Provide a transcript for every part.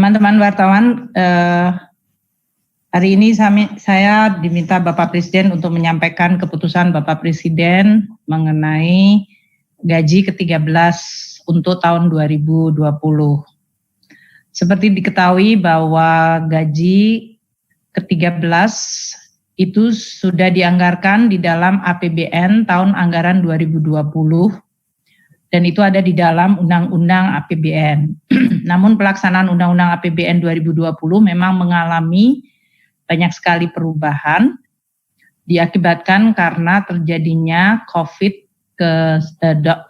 Teman-teman wartawan, hari ini saya diminta Bapak Presiden untuk menyampaikan keputusan Bapak Presiden mengenai gaji ke-13 untuk tahun 2020. Seperti diketahui bahwa gaji ke-13 itu sudah dianggarkan di dalam APBN tahun anggaran 2020 dan itu ada di dalam Undang-Undang APBN. Namun pelaksanaan Undang-Undang APBN 2020 memang mengalami banyak sekali perubahan diakibatkan karena terjadinya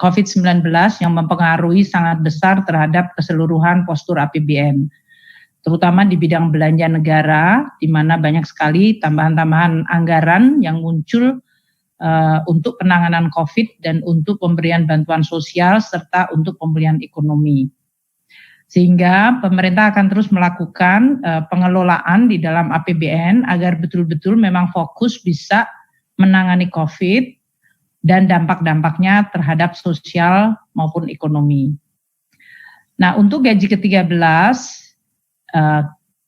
COVID-19 yang mempengaruhi sangat besar terhadap keseluruhan postur APBN, terutama di bidang belanja negara, di mana banyak sekali tambahan-tambahan anggaran yang muncul untuk penanganan COVID dan untuk pemberian bantuan sosial serta untuk pemulihan ekonomi. Sehingga pemerintah akan terus melakukan pengelolaan di dalam APBN agar betul-betul memang fokus bisa menangani COVID dan dampak-dampaknya terhadap sosial maupun ekonomi. Nah, untuk gaji ke-13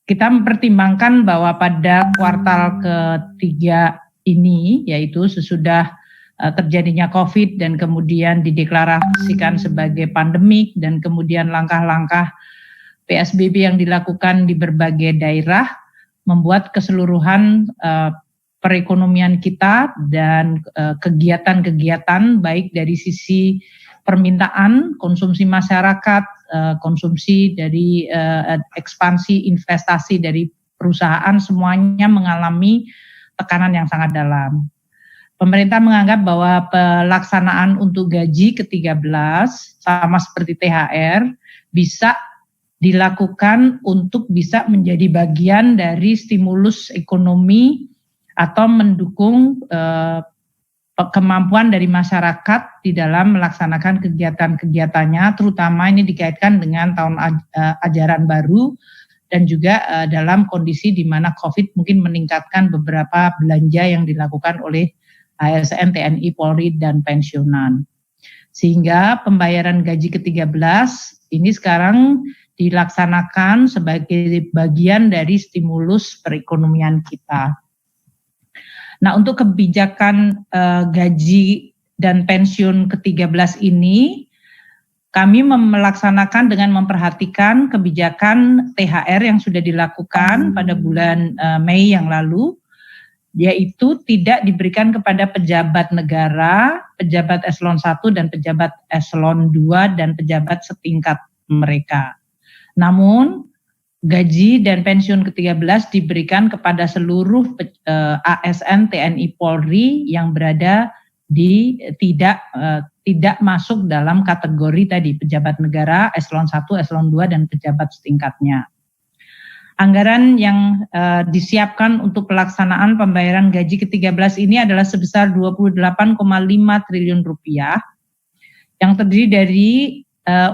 kita mempertimbangkan bahwa pada kuartal ketiga ini, yaitu sesudah terjadinya COVID dan kemudian dideklarasikan sebagai pandemik dan kemudian langkah-langkah PSBB yang dilakukan di berbagai daerah membuat keseluruhan perekonomian kita dan kegiatan-kegiatan baik dari sisi permintaan, konsumsi masyarakat, konsumsi dari ekspansi investasi dari perusahaan semuanya mengalami tekanan yang sangat dalam. Pemerintah menganggap bahwa pelaksanaan untuk gaji ke-13 sama seperti THR bisa dilakukan untuk bisa menjadi bagian dari stimulus ekonomi atau mendukung kemampuan dari masyarakat di dalam melaksanakan kegiatan-kegiatannya, terutama ini dikaitkan dengan tahun ajaran baru dan juga dalam kondisi di mana COVID mungkin meningkatkan beberapa belanja yang dilakukan oleh ASN, TNI, Polri, dan pensiunan. Sehingga pembayaran gaji ke-13 ini sekarang dilaksanakan sebagai bagian dari stimulus perekonomian kita. Nah, untuk kebijakan gaji dan pensiun ke-13 ini, kami melaksanakan dengan memperhatikan kebijakan THR yang sudah dilakukan pada bulan Mei yang lalu, yaitu tidak diberikan kepada pejabat negara, pejabat eselon 1 dan pejabat eselon 2 dan pejabat setingkat mereka. Namun, gaji dan pensiun ke-13 diberikan kepada seluruh ASN, TNI, Polri yang berada di tidak masuk dalam kategori tadi pejabat negara eselon 1, eselon 2 dan pejabat setingkatnya. Anggaran yang disiapkan untuk pelaksanaan pembayaran gaji ke-13 ini adalah sebesar 28,5 triliun rupiah yang terdiri dari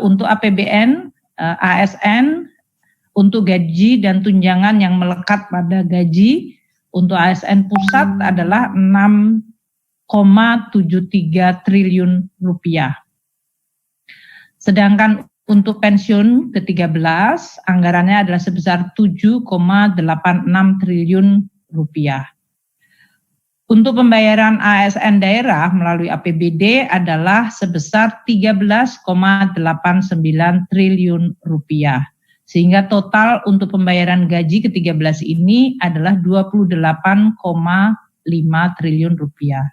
untuk APBN, ASN, untuk gaji dan tunjangan yang melekat pada gaji. Untuk ASN pusat adalah 6,73 triliun rupiah. Sedangkan untuk pensiun ke-13 anggarannya adalah sebesar 7,86 triliun rupiah. Untuk pembayaran ASN daerah melalui APBD adalah sebesar 13,89 triliun rupiah. Sehingga total untuk pembayaran gaji ke-13 ini adalah 28,5 triliun rupiah.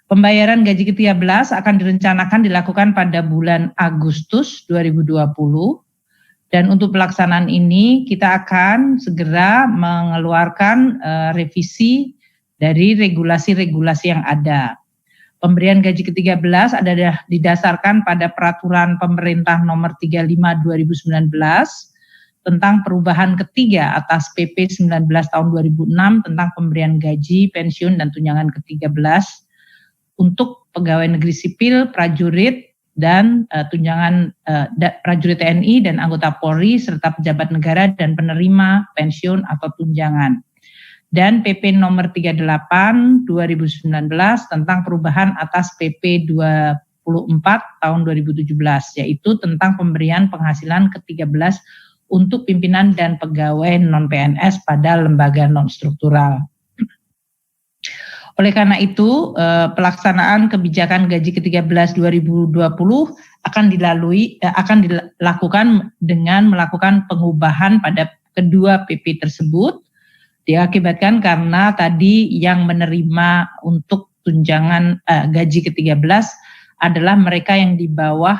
Pembayaran gaji ke-13 akan direncanakan dilakukan pada bulan Agustus 2020 dan untuk pelaksanaan ini kita akan segera mengeluarkan revisi dari regulasi-regulasi yang ada. Pemberian gaji ke-13 adalah didasarkan pada peraturan pemerintah nomor 35 2019 tentang perubahan ketiga atas PP 19 tahun 2006 tentang pemberian gaji, pensiun, dan tunjangan ke-13 untuk pegawai negeri sipil, prajurit, dan tunjangan prajurit TNI dan anggota Polri serta pejabat negara dan penerima pensiun atau tunjangan. Dan PP nomor 38 2019 tentang perubahan atas PP 24 tahun 2017 yaitu tentang pemberian penghasilan ke-13 untuk pimpinan dan pegawai non-PNS pada lembaga non-struktural. Oleh karena itu, pelaksanaan kebijakan gaji ke-13 2020 akan dilakukan dengan melakukan pengubahan pada kedua PP tersebut. Diakibatkan karena tadi yang menerima untuk tunjangan gaji ke-13 adalah mereka yang di bawah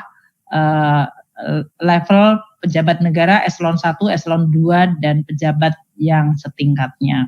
level pejabat negara eselon 1, eselon 2 dan pejabat yang setingkatnya.